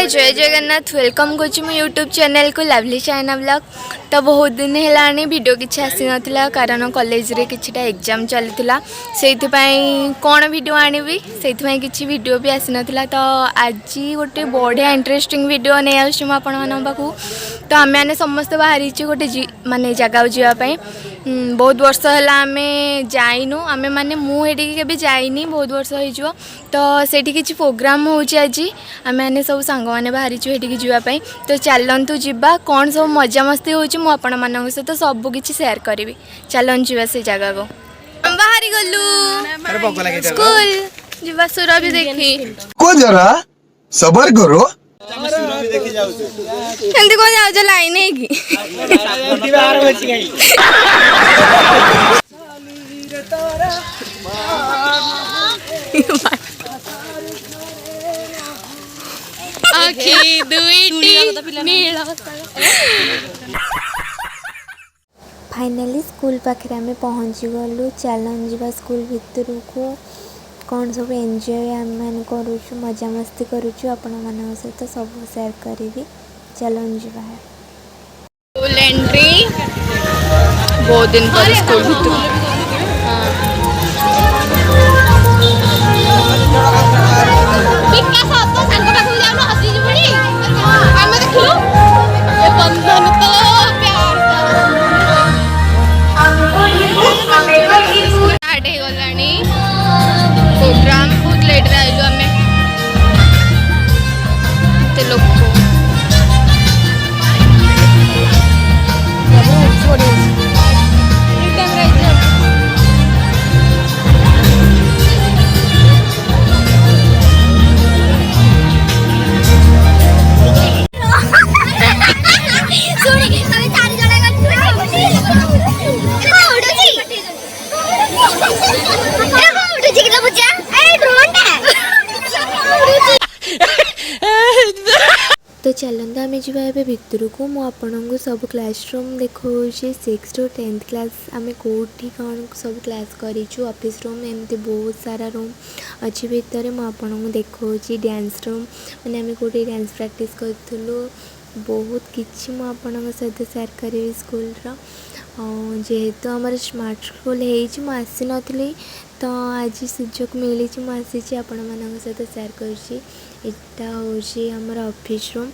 जय जगन्नाथ वेलकम करुँच मो YouTube channel को लवली चाइना ब्लॉग। तो बहुत दिन है वीडियो किसी आसी नाला कारण कॉलेज रे किछटा एग्जाम चलता से कौन वीडियो आनिबी से किसी वीडियो भी आसी नाला। तो आज गोटे बढ़िया इंटरेस्टिंग वीडियो नहीं आसूँ आपण पाखु। तो आम मैंने समस्त बाहरी गोटे माने जगह जावाई बहुत वर्ष है आम जाइनु आम मैंने मुझे जाइनी बहुत वर्ष हो। तो सेठी किसी प्रोग्राम होची आज आम मैंने सब सांग मैंने बाहरी जावाई। तो चलतु जीवा कौन सब मजा मस्ती होची मु आपण मान सहित सब किसी शेयर करी। चलन जीवा से जगह को हम बाहरी गलु स्कूल जीवा सुर भी देखी को जरा सबर करो एमती कौन जाओ लाइन है कि आखी दुईटी नीला फाइनाली स्कूल पाखे आम पहुँची गलु। चलन जीवा स्कूल भितर को कौन सब एंजॉय आम मैंने करुचु मजा मस्ती करुचु आपण मान सहित सब शेयर करी। चलन जीवा स्कूल एंट्री बहुत दिन पर स्कूल भितर प्रोग्राम बहुत लेट रे आइलु आमे ते लोग तो चलता आम जावा भितर को मुझे सब क्लासरूम देखा 6 to 10th क्लास आम कौटी कौन सब क्लास करूँ ऑफिस रूम एमती बहुत सारा रूम अच्छी भितर मुझे देखा डांस रूम मैंने आम कौटी डांस प्रैक्टिस करूँ बहुत किसी मुझे सहित शेयर करी स्कूल जेहेतु आम स्मार्ट स्कूल होसी नी तो आज सुजोग मिली मुझे आपण मान सहित शेयर करा हूँ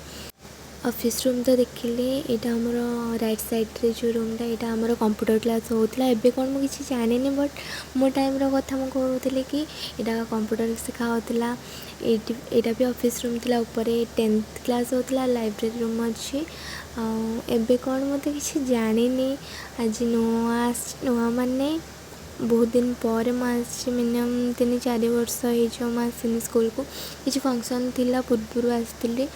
ऑफिस रूम तो देखिले यहाँ आमर राइट साइड रे जो रूमटा यहाँ आमर कंप्यूटर क्लास होता एवं कौन मुझे जानी बट मो टाइम कथा मुझे कहूली कि यहाँ कंप्यूटर शिखा होता यहाँ भी ऑफिस रूम थी ऊपर 10th क्लास होता लाइब्रेरी रूम अच्छी एवं कौन मत कि जानी आज नुआ माने बहुत दिन पर मुझे मिनिमम 3-4 वर्ष हो स्कूल को किसी फंक्शन थिला पूर्व आसती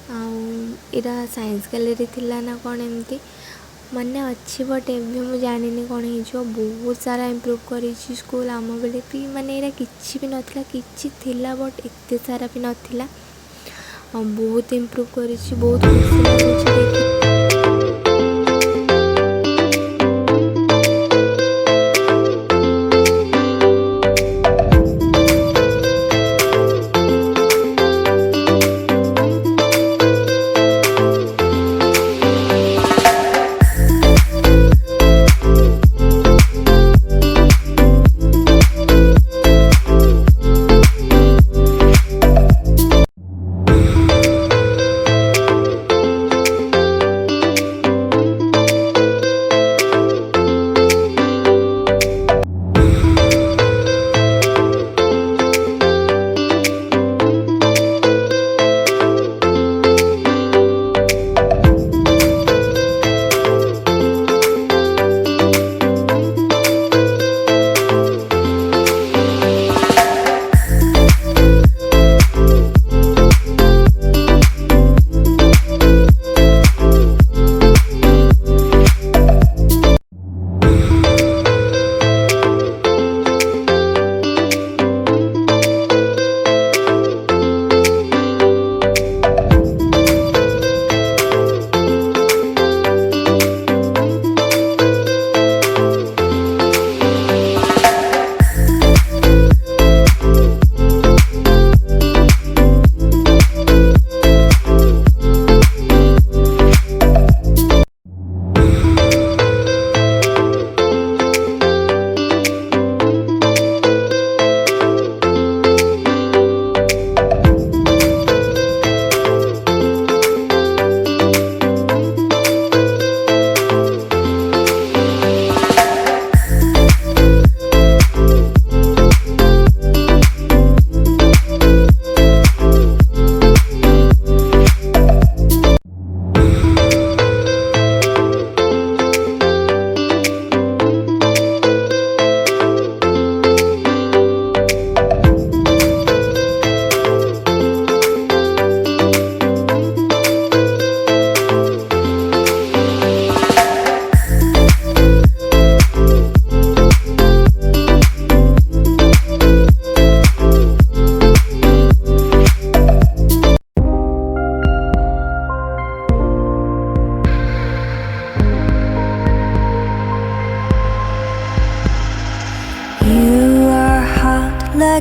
आरा साइंस गैलरी थिला ना कौन एमती माने अच्छी बट एवं मुझे जानी कौन हो बहुत सारा इम्प्रूव कर स्कूल आम बेले भी माने एरा किसी भी नाला किसी थिला बट एते सारा भी नाला बहुत इम्प्रूव कर बहुत खुशी लगुच।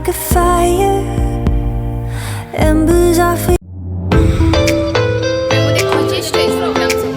like a fire, embers are for ମୁଁ ଦେଖୁଛି ଷ୍ଟେଜ୍ ପ୍ରୋଗ୍ରାମ୍ ସବୁ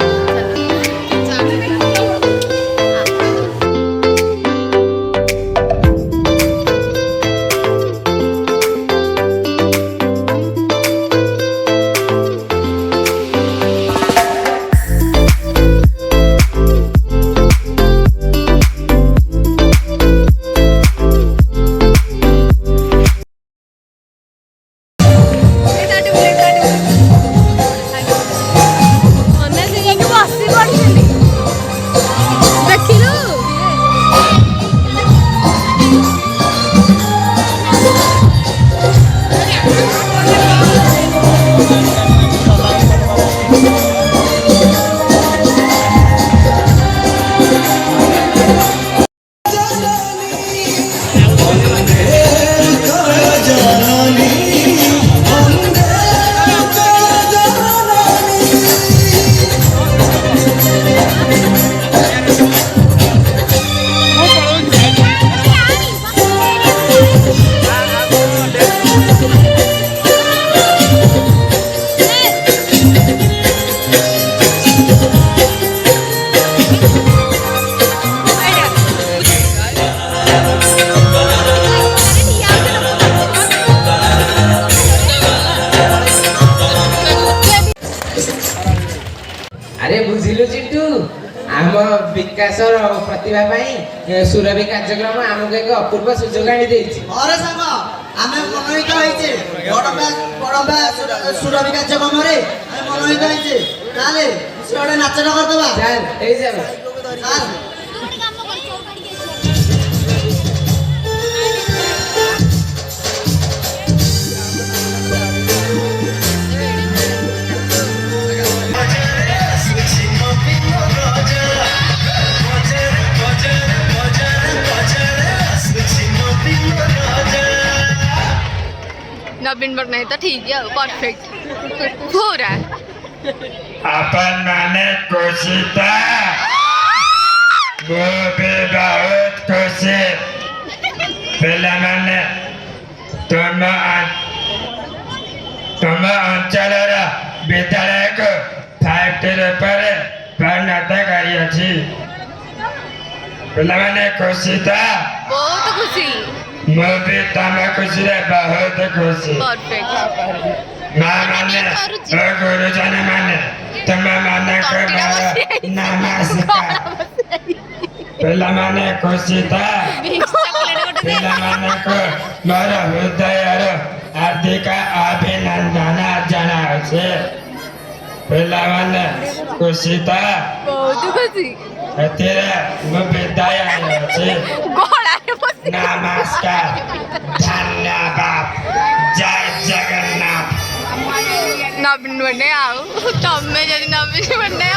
अरे बुझिलु चिंटू आम विकास प्रतिभा सुरभि कार्यक्रम आमको एक अपूर्व सुजोग आनी देछि। अरे सांग आमे मनोनीत होइछे बडबा सुरभि कार्यक्रम रे आमे मनोनीत होइछे ताले सिओडे नाचना करदबा चल ए जा चल नवीन पटनायक तो ठीक है परफेक्ट पूरा अपन माने कोशिता वो भी बहुत खुशी पहला माने तुम अंचल विद्यालय को 5 पर परिणत करी पहला माने कोशिता बहुत खुशी मैं भी तम खुशी रे बहुत खुशी परफेक्ट माँ माने और गुरुजन माने तुम माने को मारा नमस्कार पहला माने खुशी था पहला माने को मारा हृदय हार्दिक अभिनंदन जनावे पहला माने खुशी था बहुत खुशी तेरे मैं विदाय आए नमस्कार धन्यवाद जय जगन्नाथ नवीन बने आओ तमें जब नवीन बने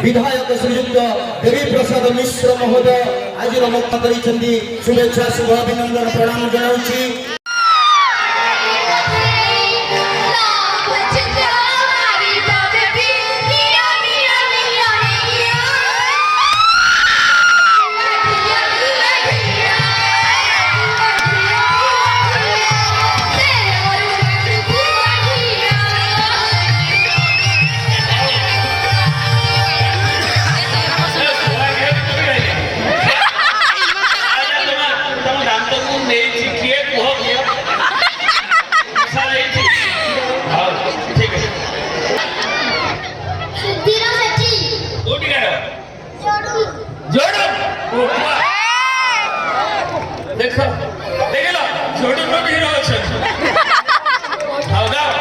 विधायक श्रीयुक्त देवी प्रसाद मिश्र महोदय आज मुक्त कर शुभेच्छा शुभ अभिनंदन प्रणाम जनाऊँगी। देखो देख लो छोटू को भी हीरो अच्छा आओ गाओ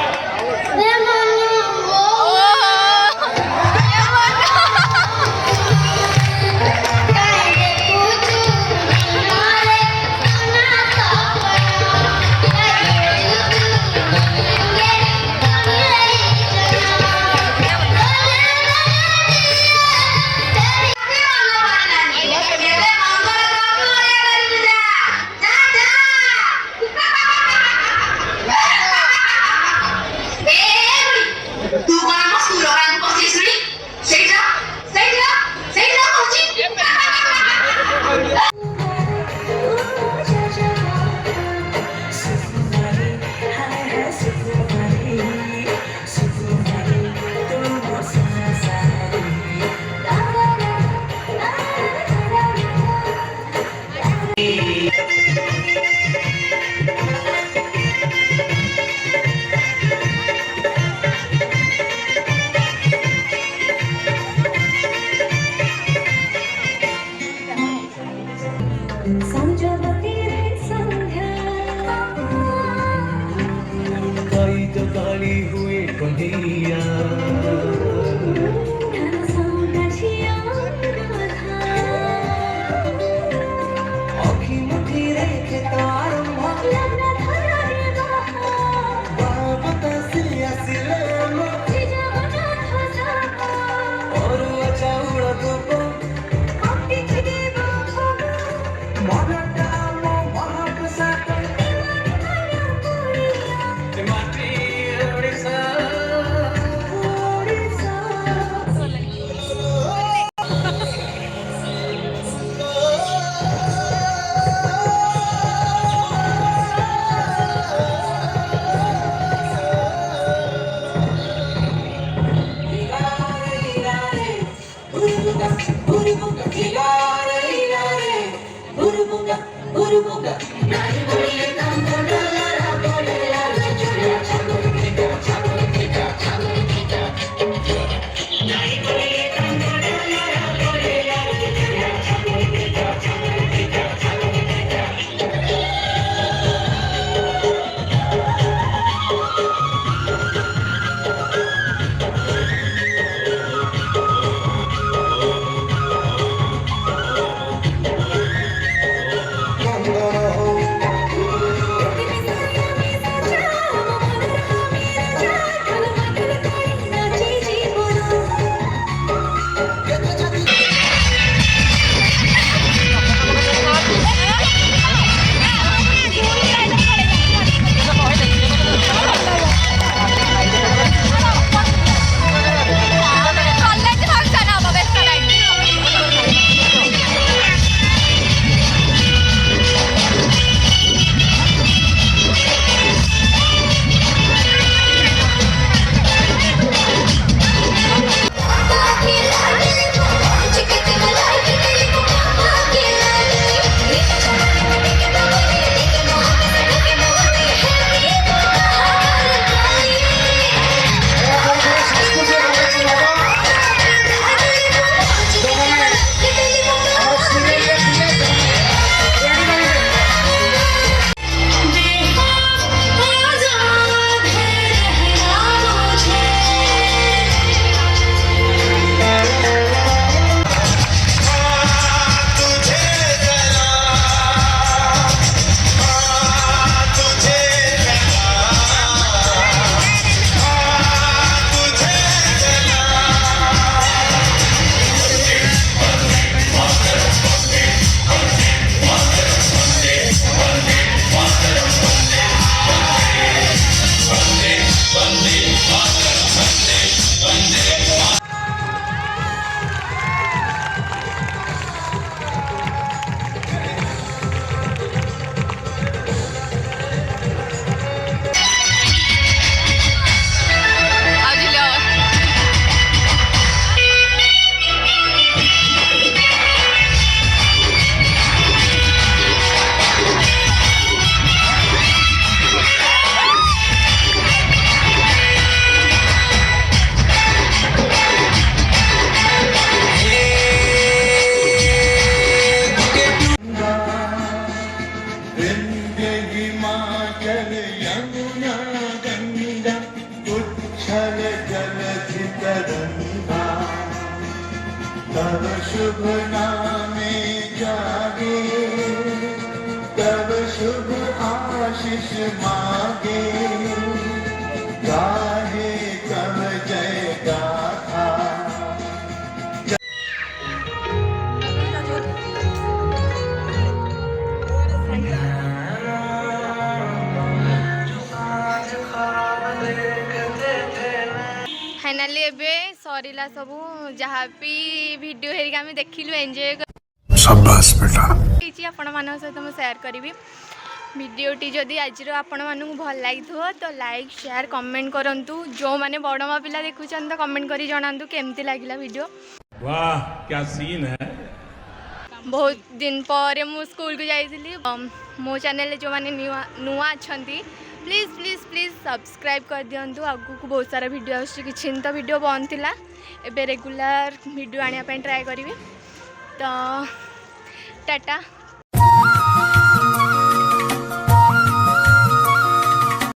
तब शुभ नामे जागे, तब शुभ आशीष मागे, गाहे तब जय गाथा। फाइनाली एबे सरीला सबू जहाँ भी वीडियो हेरिका आम देखिलु एंजॉय शाबाश बेटा आपण मान सहित मुझे शेयर करी वीडियोटी जदि आज आपण मानू भल लगी तो लाइक शेयर कमेंट करूँ जो मैंने बड़ मा पिला देखुं तो कमेंट कर जनातु केमती लगे वीडियो। वाह क्या सीन है। बहुत दिन पर मु स्कूल को जाइली मो चैनल जो मैंने नुआ अच्छा प्लीज प्लीज प्लीज सब्सक्राइब कर दिंतु। आगू को बहुत सारा वीडियो आछि तो वीडियो बंद थिला एबे रेगुलर वीडियो आने ट्राए करी तो टाटा।